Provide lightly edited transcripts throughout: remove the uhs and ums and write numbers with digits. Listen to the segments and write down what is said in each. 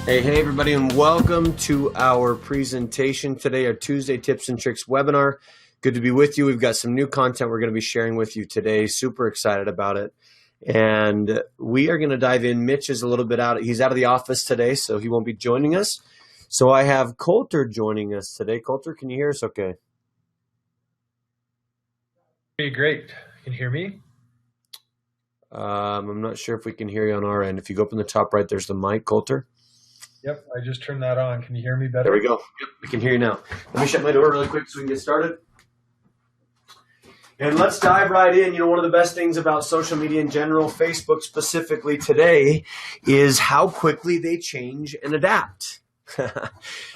Hey everybody, and welcome to our presentation today, our Tuesday Tips and Tricks webinar. Good to be with you. We've got some new content we're going to be sharing with you today. Super excited about it. And we are going to dive in. Mitch is a little bit out. He's out of the office today, so he won't be joining us. So I have Coulter joining us today. Coulter, can you hear us okay? Hey, great. Can you hear me? I'm not sure if we can hear you on our end. If you go up in the top right, there's the mic, Coulter. Yep, I just turned that on. Can you hear me better? There we go. Yep, we can hear you now. Let me shut my door really quick so we can get started. And let's dive right in. You know, one of the best things about social media in general, Facebook specifically today, is how quickly they change and adapt.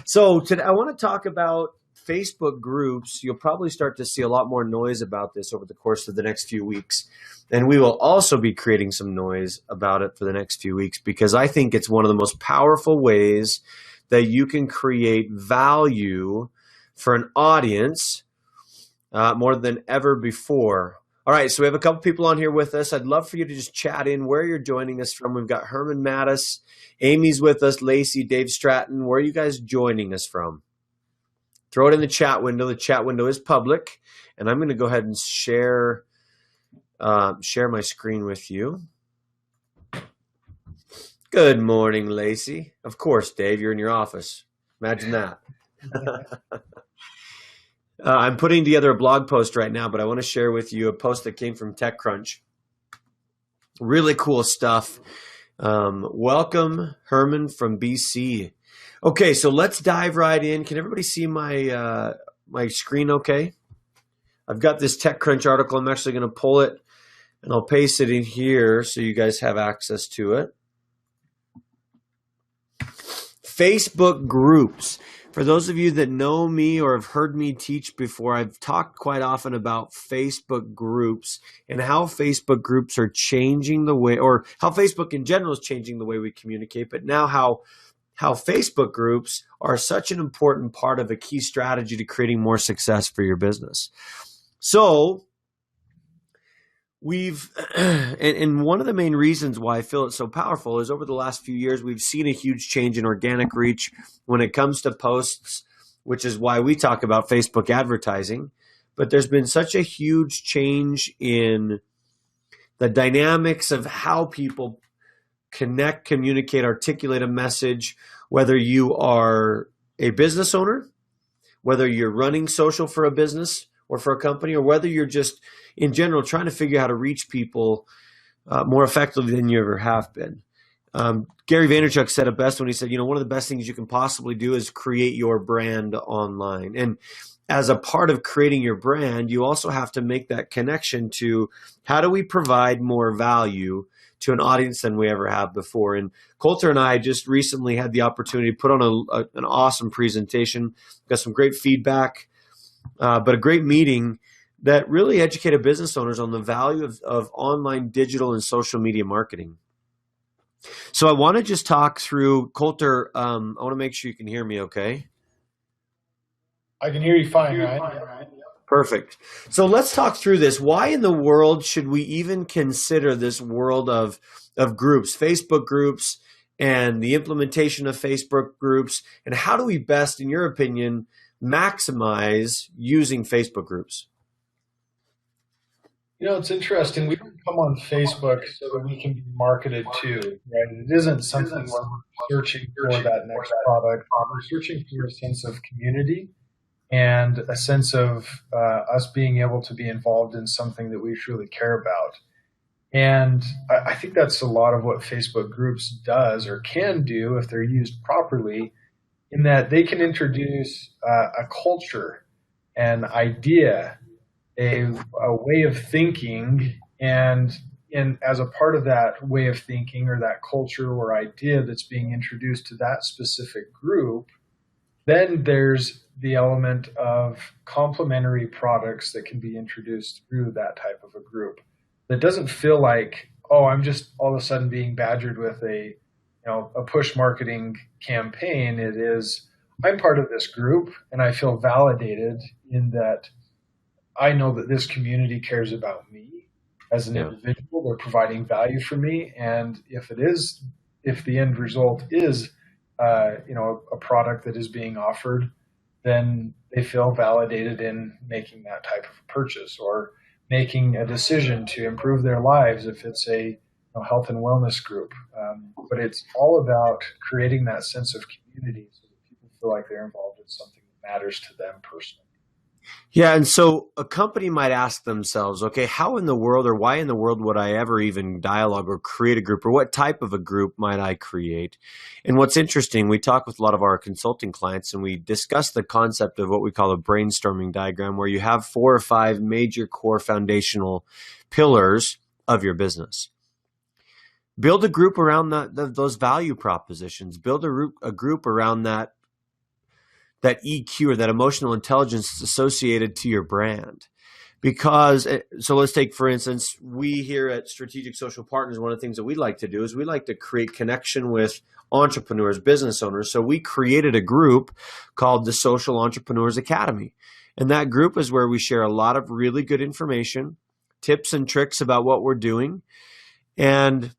So today I want to talk about Facebook groups. You'll probably start to see a lot more noise about this over the course of the next few weeks. And we will also be creating some noise about it for the next few weeks because I think it's one of the most powerful ways that you can create value for an audience more than ever before. All right, so we have a couple people on here with us. I'd love for you to just chat in where you're joining us from. We've got Herman Mattis, Amy's with us, Lacey, Dave Stratton. Where are you guys joining us from? Throw it in the chat window. The chat window is public, and I'm going to go ahead and share my screen with you. Good morning, Lacey. Of course, Dave, you're in your office. Imagine that. I'm putting together a blog post right now, but I want to share with you a post that came from TechCrunch. Really cool stuff. Welcome, Herman from BC. Okay, so let's dive right in. Can everybody see my screen okay? I've got this TechCrunch article. I'm actually going to pull it, and I'll paste it in here so you guys have access to it. Facebook groups. For those of you that know me or have heard me teach before, I've talked quite often about Facebook groups and how Facebook groups are changing the way, or how Facebook in general is changing the way we communicate, but now how Facebook groups are such an important part of a key strategy to creating more success for your business. So and one of the main reasons why I feel it's so powerful is over the last few years, we've seen a huge change in organic reach when it comes to posts, which is why we talk about Facebook advertising. But there's been such a huge change in the dynamics of how people connect, communicate, articulate a message, whether you are a business owner, whether you're running social for a business or for a company, or whether you're just in general trying to figure out how to reach people more effectively than you ever have been. Gary Vaynerchuk said it best when he said, you know, one of the best things you can possibly do is create your brand online. And as a part of creating your brand, you also have to make that connection to how do we provide more value to an audience than we ever have before. And Coulter and I just recently had the opportunity to put on an awesome presentation, got some great feedback, but a great meeting that really educated business owners on the value of online digital and social media marketing. So I want to just talk through, Coulter, I want to make sure you can hear me okay. I can hear you fine, right? Perfect. So let's talk through this. Why in the world should we even consider this world of groups, Facebook groups, and the implementation of Facebook groups? And how do we best, in your opinion, maximize using Facebook groups? You know, it's interesting. We don't come on Facebook so that we can be marketed to, right? It isn't something where we're searching for that next product. We're searching for a sense of community and a sense of us being able to be involved in something that we truly care about. And I think that's a lot of what Facebook groups does or can do if they're used properly, in that they can introduce a culture, an idea, a way of thinking, and as a part of that way of thinking or that culture or idea that's being introduced to that specific group, then there's the element of complementary products that can be introduced through that type of a group. That doesn't feel like, oh, I'm just all of a sudden being badgered with a push marketing campaign. It is, I'm part of this group and I feel validated in that I know that this community cares about me as an individual. They're providing value for me. And if the end result is a product that is being offered, then they feel validated in making that type of purchase or making a decision to improve their lives if it's a health and wellness group. But it's all about creating that sense of community so that people feel like they're involved in something that matters to them personally. Yeah, and so a company might ask themselves, okay, how in the world or why in the world would I ever even dialogue or create a group, or what type of a group might I create? And what's interesting, we talk with a lot of our consulting clients and we discuss the concept of what we call a brainstorming diagram, where you have 4 or 5 major core foundational pillars of your business. Build a group around those value propositions. Build a group around that EQ or that emotional intelligence associated to your brand. Because, so let's take, for instance, we here at Strategic Social Partners, one of the things that we like to do is we like to create connection with entrepreneurs, business owners. So we created a group called the Social Entrepreneurs Academy. And that group is where we share a lot of really good information, tips and tricks about what we're doing. And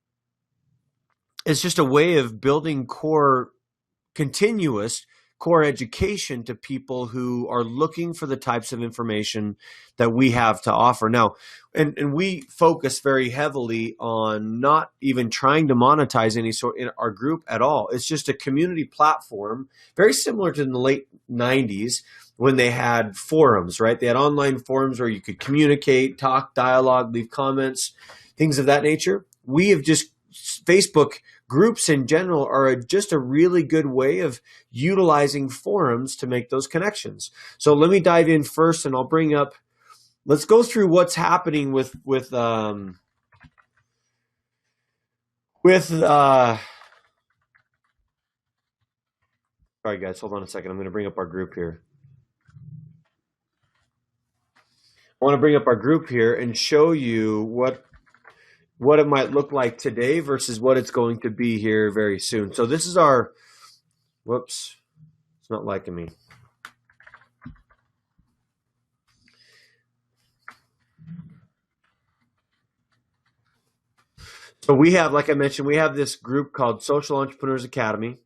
it's just a way of building continuous core education to people who are looking for the types of information that we have to offer. Now, and we focus very heavily on not even trying to monetize any sort in our group at all. It's just a community platform, very similar to in the late 90s when they had forums, right? They had online forums where you could communicate, talk, dialogue, leave comments, things of that nature. We have just Facebook groups in general are just a really good way of utilizing forums to make those connections. So let me dive in first, and I'll bring up. Let's go through what's happening with. Sorry, guys, hold on a second. I'm going to bring up our group here. I want to bring up our group here and show you what it might look like today versus what it's going to be here very soon. So this is our, whoops, it's not liking me. So we have, like I mentioned, we have this group called Social Entrepreneurs Academy.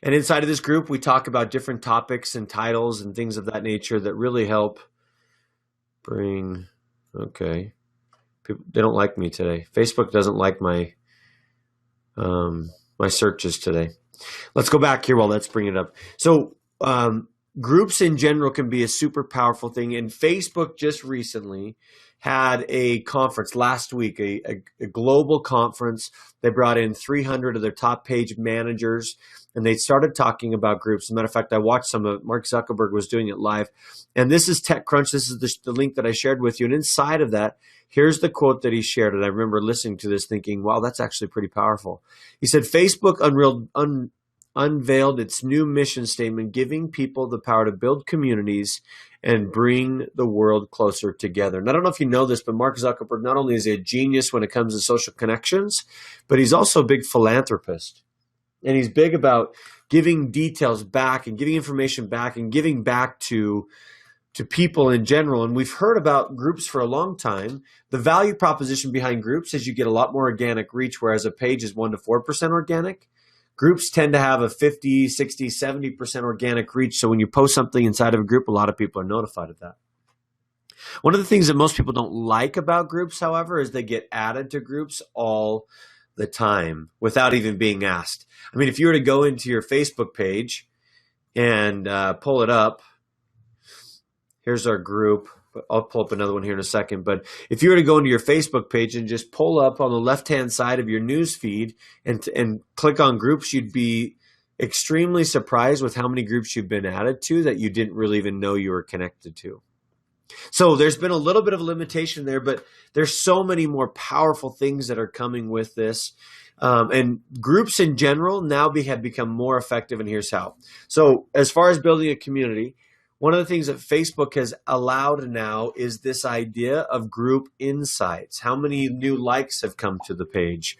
And inside of this group, we talk about different topics and titles and things of that nature that really help bring, okay. They don't like me today. Facebook doesn't like my my searches today. Let's go back here. Well, let's bring it up. So groups in general can be a super powerful thing. And Facebook just recently had a conference last week, a global conference. They brought in 300 of their top page managers, and they started talking about groups. As a matter of fact, I watched some of Mark Zuckerberg was doing it live. And this is TechCrunch. This is the link that I shared with you. And inside of that, here's the quote that he shared. And I remember listening to this thinking, wow, that's actually pretty powerful. He said, Facebook unveiled its new mission statement, giving people the power to build communities and bring the world closer together. And I don't know if you know this, but Mark Zuckerberg, not only is he a genius when it comes to social connections, but he's also a big philanthropist. And he's big about giving details back and giving information back and giving back to people in general. And we've heard about groups for a long time. The value proposition behind groups is you get a lot more organic reach, whereas a page is 1% to 4% organic. Groups tend to have a 50, 60, 70% organic reach. So when you post something inside of a group, a lot of people are notified of that. One of the things that most people don't like about groups, however, is they get added to groups all the time without even being asked. I mean, if you were to go into your Facebook page and pull it up, here's our group. I'll pull up another one here in a second. But if you were to go into your Facebook page and just pull up on the left-hand side of your news feed and click on groups, you'd be extremely surprised with how many groups you've been added to that you didn't really even know you were connected to. So there's been a little bit of a limitation there, but there's so many more powerful things that are coming with this. And groups in general now have become more effective, and here's how. So as far as building a community, one of the things that Facebook has allowed now is this idea of group insights. How many new likes have come to the page?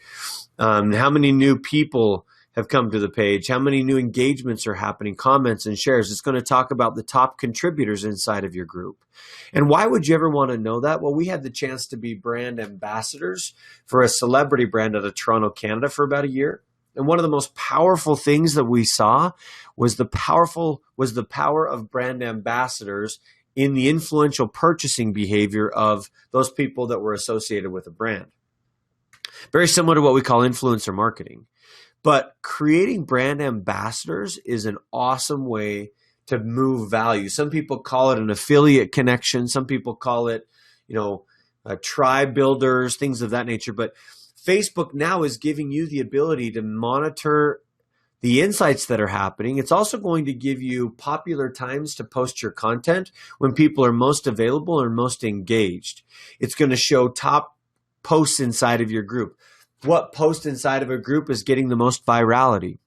How many new people have come to the page? How many new engagements are happening, comments and shares? It's going to talk about the top contributors inside of your group. And why would you ever want to know that? Well, we had the chance to be brand ambassadors for a celebrity brand out of Toronto, Canada for about a year. And one of the most powerful things that we saw was the power of brand ambassadors in the influential purchasing behavior of those people that were associated with a brand. Very similar to what we call influencer marketing. But creating brand ambassadors is an awesome way to move value. Some people call it an affiliate connection. Some people call it, tribe builders, things of that nature. But Facebook now is giving you the ability to monitor the insights that are happening. It's also going to give you popular times to post your content when people are most available or most engaged. It's going to show top posts inside of your group. What post inside of a group is getting the most virality?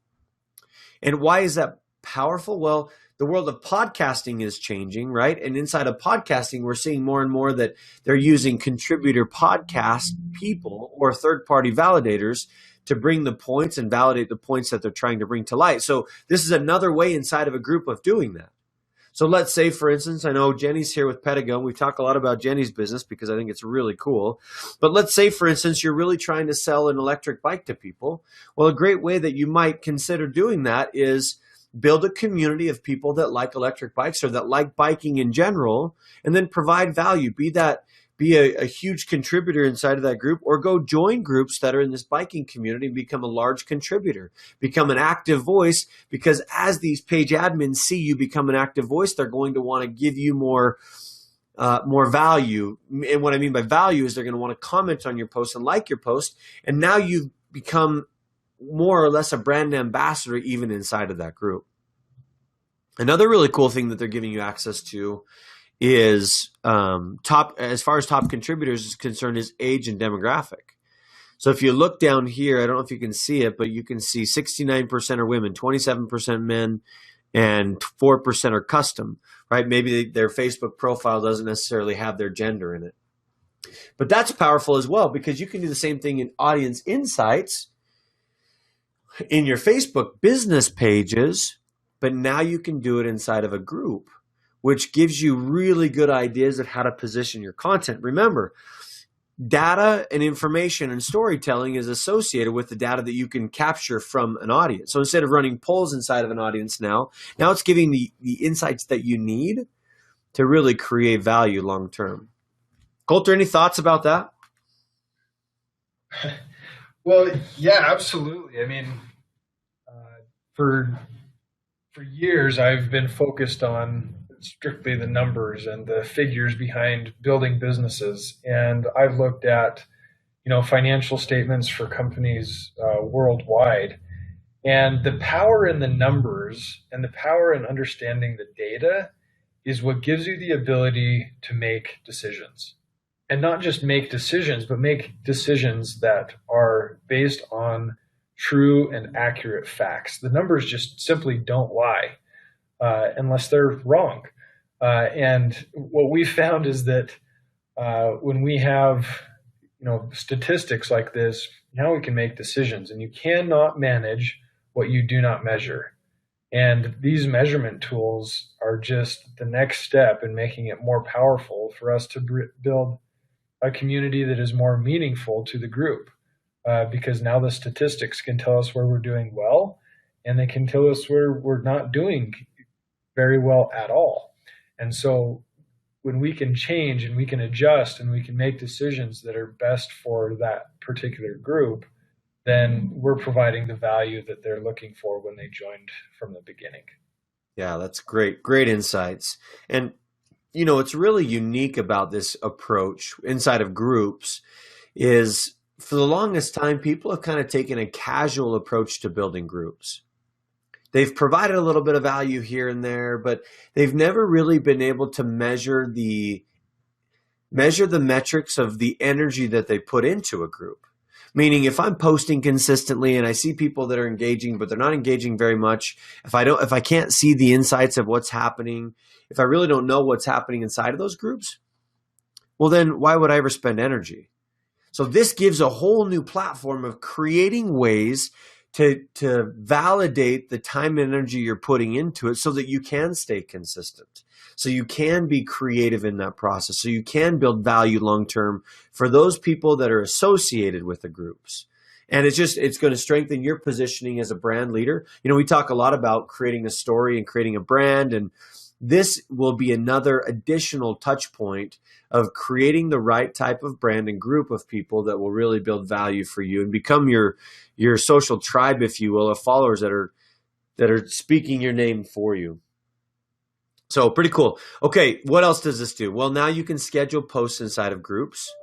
And why is that powerful? Well, the world of podcasting is changing, right? And inside of podcasting, we're seeing more and more that they're using contributor podcast people or third-party validators to bring the points and validate the points that they're trying to bring to light. So this is another way inside of a group of doing that. So let's say, for instance, I know Jenny's here with Patagon. We talk a lot about Jenny's business because I think it's really cool. But let's say, for instance, you're really trying to sell an electric bike to people. Well, a great way that you might consider doing that is build a community of people that like electric bikes or that like biking in general, and then provide value. Be a huge contributor inside of that group, or go join groups that are in this biking community and become a large contributor, become an active voice, because as these page admins see you become an active voice, they're going to want to give you more value. And what I mean by value is they're going to want to comment on your post and like your post. And now you've become more or less a brand ambassador even inside of that group. Another really cool thing that they're giving you access to is as far as top contributors is concerned, is age and demographic. So if you look down here, I don't know if you can see it, but you can see 69% are women, 27% men, and 4% are custom, right? Maybe their Facebook profile doesn't necessarily have their gender in it. But that's powerful as well, because you can do the same thing in audience insights in your Facebook business pages, but now you can do it inside of a group, which gives you really good ideas of how to position your content. Remember, data and information and storytelling is associated with the data that you can capture from an audience. So instead of running polls inside of an audience now it's giving the insights that you need to really create value long term. Colter, any thoughts about that? Well, yeah, absolutely. I mean, for years, I've been focused on strictly the numbers and the figures behind building businesses. And I've looked at, financial statements for companies worldwide. And the power in the numbers and the power in understanding the data is what gives you the ability to make decisions. And not just make decisions, but make decisions that are based on true and accurate facts. The numbers just simply don't lie unless they're wrong. And what we found is that when we have statistics like this, now we can make decisions, and you cannot manage what you do not measure. And these measurement tools are just the next step in making it more powerful for us to build a community that is more meaningful to the group, because now the statistics can tell us where we're doing well, and they can tell us where we're not doing very well at all. And so when we can change and we can adjust and we can make decisions that are best for that particular group, then we're providing the value that they're looking for when they joined from the beginning. Yeah, that's great. Great insights. And, what's really unique about this approach inside of groups is, for the longest time, people have kind of taken a casual approach to building groups. They've provided a little bit of value here and there, but they've never really been able to measure the metrics of the energy that they put into a group. Meaning, if I'm posting consistently and I see people that are engaging, but they're not engaging very much, if I can't see the insights of what's happening, if I really don't know what's happening inside of those groups, well, then why would I ever spend energy? So this gives a whole new platform of creating ways to validate the time and energy you're putting into it so that you can stay consistent, so you can be creative in that process, so you can build value long-term for those people that are associated with the groups. And it's going to strengthen your positioning as a brand leader. We talk a lot about creating a story and creating a brand, and this will be another additional touch point of creating the right type of brand and group of people that will really build value for you and become your social tribe, if you will, of followers that are speaking your name for you. So pretty cool. Okay, what else does this do? Well, now you can schedule posts inside of groups.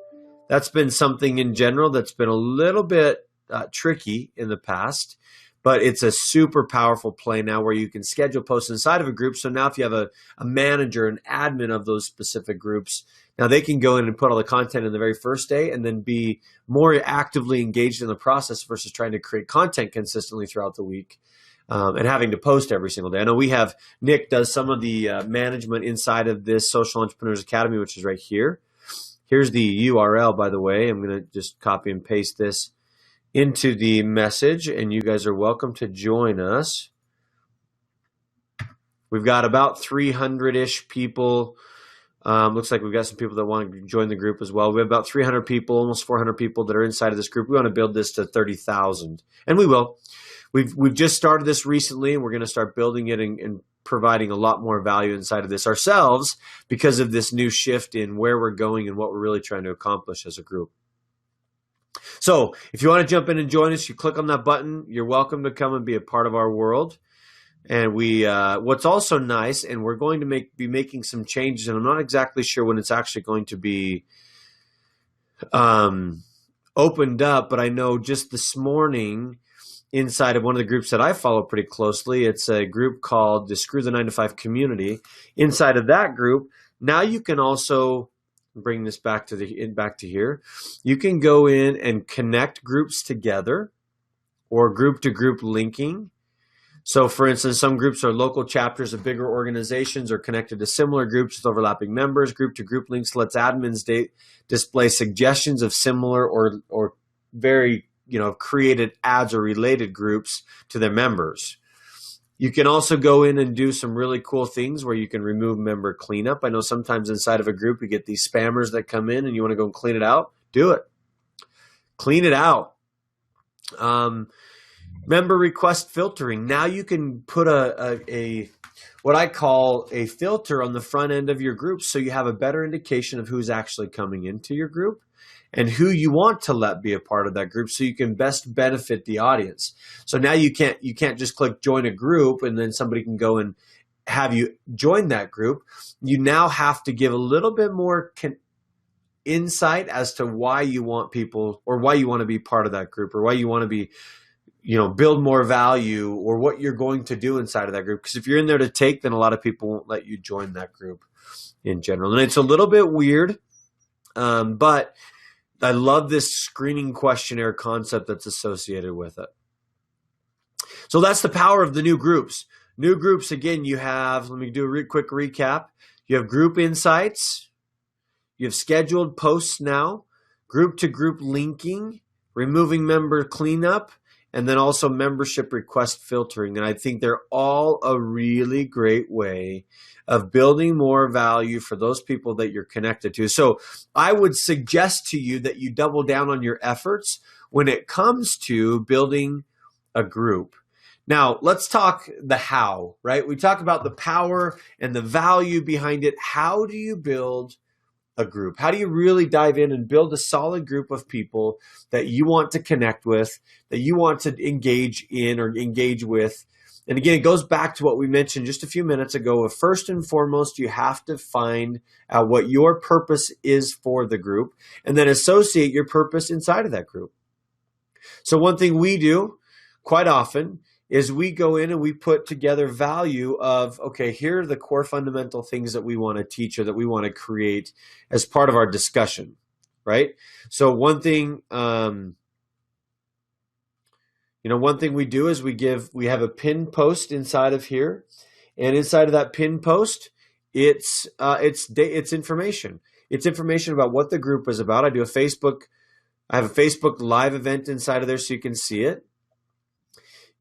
That's been something in general that's been a little bit tricky in the past, but it's a super powerful play now where you can schedule posts inside of a group. So now if you have a manager, an admin of those specific groups, now they can go in and put all the content in the very first day and then be more actively engaged in the process versus trying to create content consistently throughout the week and having to post every single day. I know Nick does some of the management inside of this Social Entrepreneurs Academy, which is right here. Here's the URL, by the way. I'm going to just copy and paste this into the message, and you guys are welcome to join us. We've got about 300-ish people. Looks like we've got some people that want to join the group as well. We have about 300 people, almost 400 people that are inside of this group. We want to build this to 30,000, and we will. We've just started this recently, and we're going to start building it and providing a lot more value inside of this ourselves because of this new shift in where we're going and what we're really trying to accomplish as a group. So if you want to jump in and join us, you click on that button. You're welcome to come and be a part of our world. And what's also nice, and we're going to be making some changes, and I'm not exactly sure when it's actually going to be opened up, but I know just this morning inside of one of the groups that I follow pretty closely, it's a group called the Screw the 9-to-5 Community. Inside of that group, now you can also bring this back to here. You can go in and connect groups together or group-to-group linking. So, for instance, some groups are local chapters of bigger organizations or connected to similar groups with overlapping members. Group-to-group links lets admins display suggestions of similar or very created ads or related groups to their members. You can also go in and do some really cool things where you can remove member cleanup. I know sometimes inside of a group you get these spammers that come in and you want to go and clean it out. Do it. Clean it out. Member request filtering. Now you can put a what I call a filter on the front end of your group so you have a better indication of who's actually coming into your group and who you want to let be a part of that group so you can best benefit the audience. So now you can't just click join a group and then somebody can go and have you join that group. You now have to give a little bit more insight as to why you want people or why you want to be part of that group or why you want to be build more value or what you're going to do inside of that group. Because if you're in there to take, then a lot of people won't let you join that group in general. And it's a little bit weird, but I love this screening questionnaire concept that's associated with it. So that's the power of the new groups. New groups, again, you have, let me do a quick recap. You have group insights. You have scheduled posts now, group-to-group linking, removing member cleanup, and then also membership request filtering. And I think they're all a really great way of building more value for those people that you're connected to. So I would suggest to you that you double down on your efforts when it comes to building a group. Now, let's talk the how, right? We talk about the power and the value behind it. How do you build a group? How do you really dive in and build a solid group of people that you want to connect with, that you want to engage in or engage with? And again, it goes back to what we mentioned just a few minutes ago. First and foremost, you have to find out what your purpose is for the group and then associate your purpose inside of that group. So one thing we do quite often is we go in and we put together value of, okay, here are the core fundamental things that we want to teach or that we want to create as part of our discussion, right? So one thing, one thing we do is we have a pinned post inside of here, and inside of that pinned post, it's information. It's information about what the group is about. I have a Facebook Live event inside of there so you can see it.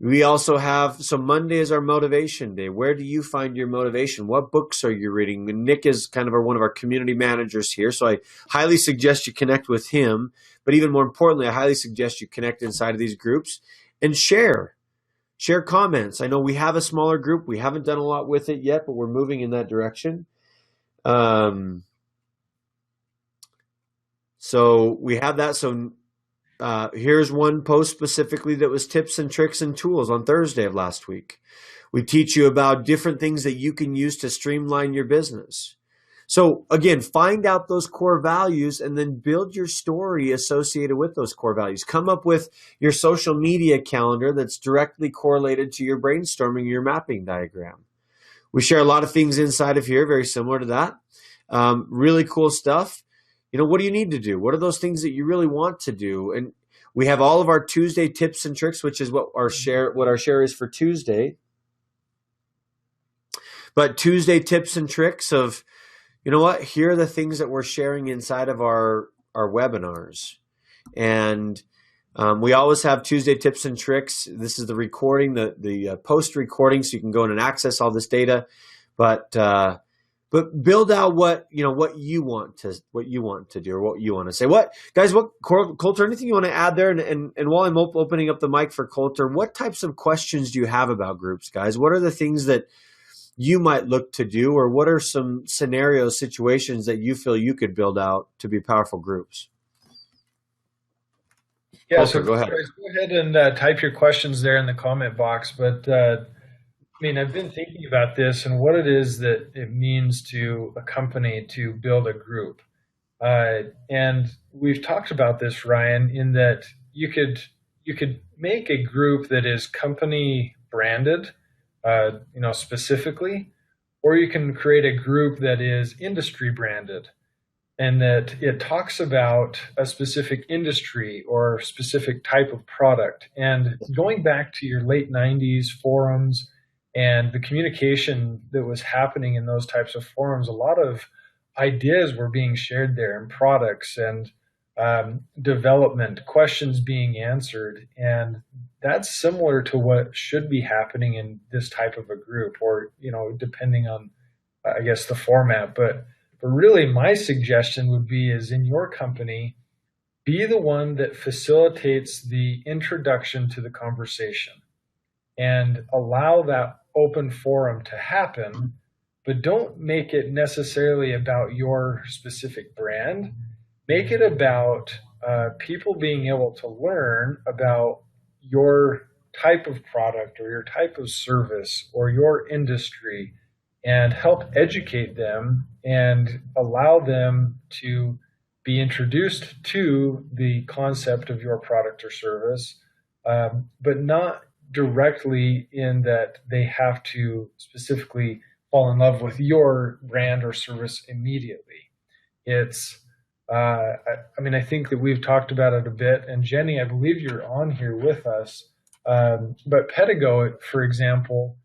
We also have, so Monday is our motivation day. Where do you find your motivation? What books are you reading? And Nick is kind of one of our community managers here, so I highly suggest you connect with him. But even more importantly, I highly suggest you connect inside of these groups and share comments. I know we have a smaller group. We haven't done a lot with it yet, but we're moving in that direction. So we have that. So here's one post specifically that was tips and tricks and tools on Thursday of last week. We teach you about different things that you can use to streamline your business. So again, find out those core values and then build your story associated with those core values. Come up with your social media calendar that's directly correlated to your brainstorming, your mapping diagram. We share a lot of things inside of here, very similar to that. Really cool stuff. What do you need to do? What are those things that you really want to do? And we have all of our Tuesday tips and tricks, which is what our share is for Tuesday. But Tuesday tips and tricks of, here are the things that we're sharing inside of our webinars. And we always have Tuesday tips and tricks. This is the recording, the post recording, so you can go in and access all this data. But build out what you want to do, or what you want to say. Coulter, anything you want to add there? And while I'm opening up the mic for Coulter, what types of questions do you have about groups, guys? What are the things that you might look to do, or what are some scenarios, situations that you feel you could build out to be powerful groups? Yeah, Coulter, so go ahead and type your questions there in the comment box. But I've been thinking about this and what it is that it means to a company to build a group. And we've talked about this, Ryan, in that you could make a group that is company branded, specifically, or you can create a group that is industry branded and that it talks about a specific industry or specific type of product. And going back to your late 90s forums and the communication that was happening in those types of forums, a lot of ideas were being shared there, and products and development, questions being answered. And that's similar to what should be happening in this type of a group, or, depending on, I guess, the format. But really my suggestion would be is in your company, be the one that facilitates the introduction to the conversation and allow that open forum to happen, but don't make it necessarily about your specific brand. Make it about people being able to learn about your type of product or your type of service or your industry, and help educate them and allow them to be introduced to the concept of your product or service, but not directly in that they have to specifically fall in love with your brand or service immediately. It's I think that we've talked about it a bit, and Jenny, I believe you're on here with us. But Pedigo, for example,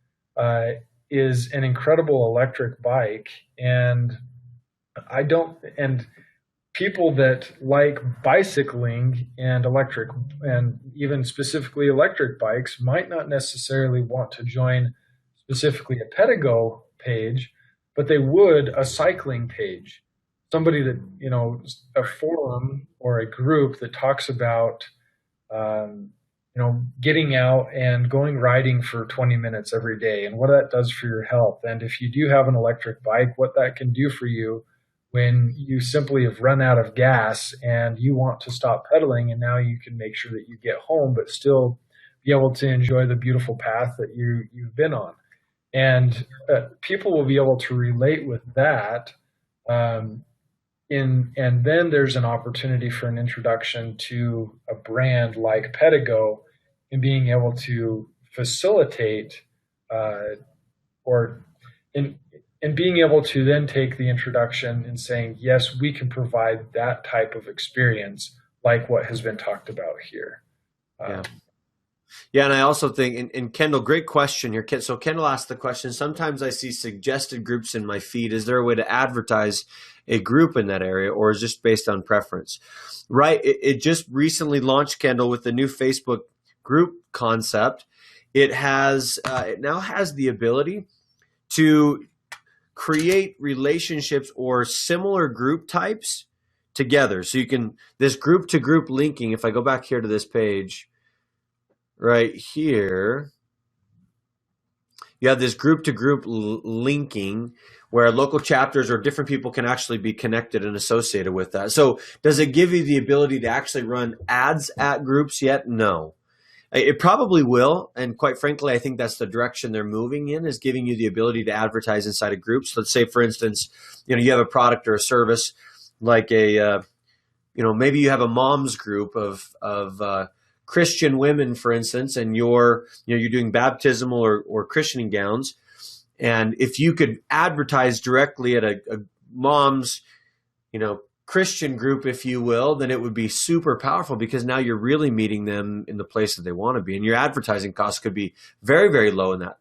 is an incredible electric bike, and people that like bicycling and electric, and even specifically electric bikes, might not necessarily want to join specifically a Pedigo page, but they would a cycling page. Somebody that, a forum or a group that talks about, getting out and going riding for 20 minutes every day and what that does for your health. And if you do have an electric bike, what that can do for you when you simply have run out of gas and you want to stop pedaling, and now you can make sure that you get home, but still be able to enjoy the beautiful path that you've been on. And people will be able to relate with that. And then there's an opportunity for an introduction to a brand like Pedigo, and being able to facilitate and being able to then take the introduction and saying, yes, we can provide that type of experience like what has been talked about here. Yeah, and I also think, and Kendall, great question here. So Kendall asked the question, sometimes I see suggested groups in my feed. Is there a way to advertise a group in that area, or is it just based on preference? Right. It just recently launched, Kendall, with the new Facebook group concept. it now has the ability to create relationships or similar group types together. So you can, this group to group linking, if I go back here to this page right here, you have this group to group linking where local chapters or different people can actually be connected and associated with that. So does it give you the ability to actually run ads at groups yet? No. It probably will, and quite frankly, I think that's the direction they're moving in, is giving you the ability to advertise inside of groups. Let's say, for instance, you have a product or a service like maybe you have a mom's group of Christian women, for instance, and you're doing baptismal or christening gowns, and if you could advertise directly at a mom's, Christian group, if you will, then it would be super powerful, because now you're really meeting them in the place that they want to be, and your advertising costs could be very, very low in that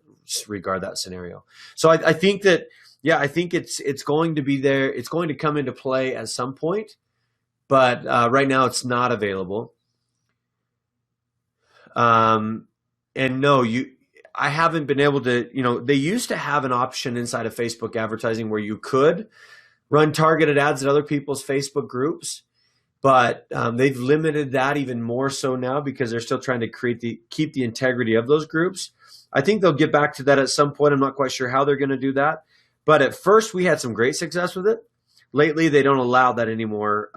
regard, that scenario. So I think that, I think it's going to be there. It's going to come into play at some point, but right now it's not available. And no, I haven't been able to, they used to have an option inside of Facebook advertising where you could run targeted ads at other people's Facebook groups, but they've limited that even more so now, because they're still trying to keep the integrity of those groups. I think they'll get back to that at some point. I'm not quite sure how they're going to do that, but at first we had some great success with it. Lately, they don't allow that anymore,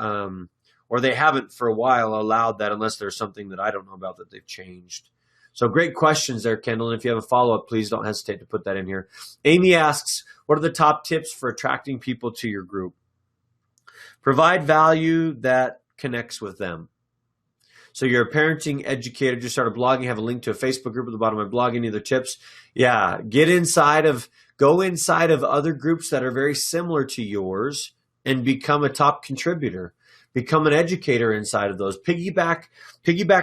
or they haven't for a while allowed that, unless there's something that I don't know about that they've changed. So great questions there, Kendall. And if you have a follow-up, please don't hesitate to put that in here. Amy asks, what are the top tips for attracting people to your group? Provide value that connects with them. So you're a parenting educator, just started blogging, have a link to a Facebook group at the bottom of my blog. Any other tips? Yeah, go inside of other groups that are very similar to yours and become a top contributor. Become an educator inside of those. Piggyback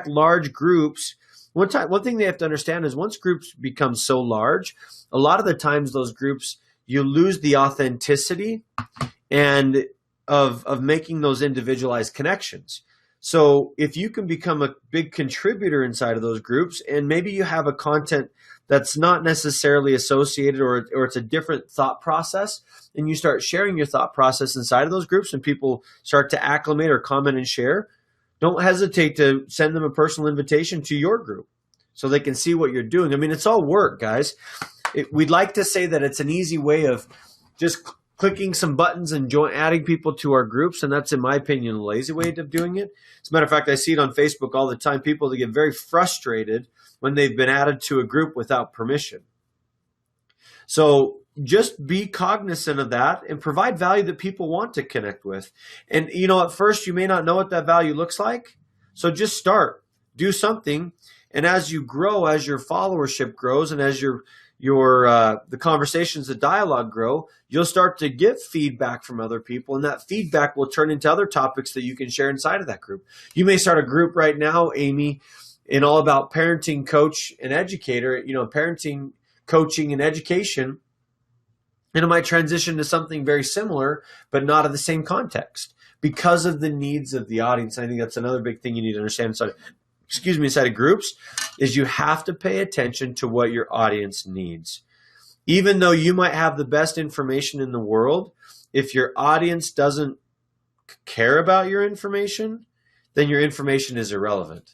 large groups. One thing they have to understand is, once groups become so large, a lot of the times those groups, you lose the authenticity and of making those individualized connections. So if you can become a big contributor inside of those groups, and maybe you have a content that's not necessarily associated, or it's a different thought process, and you start sharing your thought process inside of those groups, and people start to acclimate or comment and share, don't hesitate to send them a personal invitation to your group so they can see what you're doing. I mean, it's all work, guys. We'd like to say that it's an easy way of just clicking some buttons and adding people to our groups, and that's, in my opinion, a lazy way of doing it. As a matter of fact, I see it on Facebook all the time. People that get very frustrated when they've been added to a group without permission. So just be cognizant of that and provide value that people want to connect with. And, at first you may not know what that value looks like. So just start, do something. And as you grow, as your followership grows, and as the conversations, the dialogue grow, you'll start to get feedback from other people, and that feedback will turn into other topics that you can share inside of that group. You may start a group right now, Amy, in all about parenting coach and educator, parenting, coaching, and education. And it might transition to something very similar, but not in the same context, because of the needs of the audience. I think that's another big thing you need to understand inside of groups, is you have to pay attention to what your audience needs. Even though you might have the best information in the world, if your audience doesn't care about your information, then your information is irrelevant.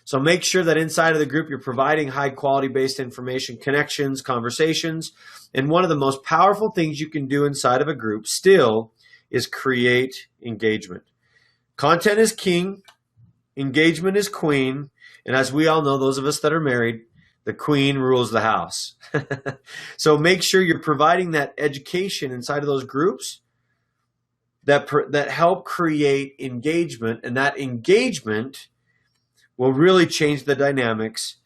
So make sure that inside of the group, you're providing high quality based information, connections, conversations. And one of the most powerful things you can do inside of a group still is create engagement. Content is king. Engagement is queen. And as we all know, those of us that are married, the queen rules the house. So make sure you're providing that education inside of those groups that help create engagement. And that engagement will really change the dynamics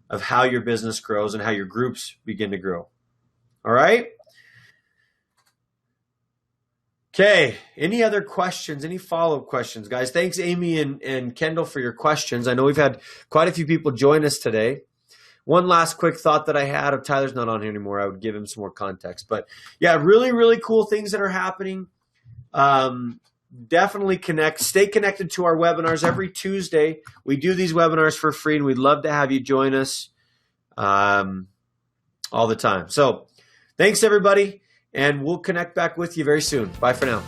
of how your business grows and how your groups begin to grow. All right? Okay, any other questions, any follow-up questions, guys? Thanks, Amy and Kendall, for your questions. I know we've had quite a few people join us today. One last quick thought that I had, if Tyler's not on here anymore, I would give him some more context. But yeah, really, really cool things that are happening. Definitely stay connected to our webinars every Tuesday. We do these webinars for free, and we'd love to have you join us. all the time. So thanks, everybody, and we'll connect back with you very soon. Bye for now.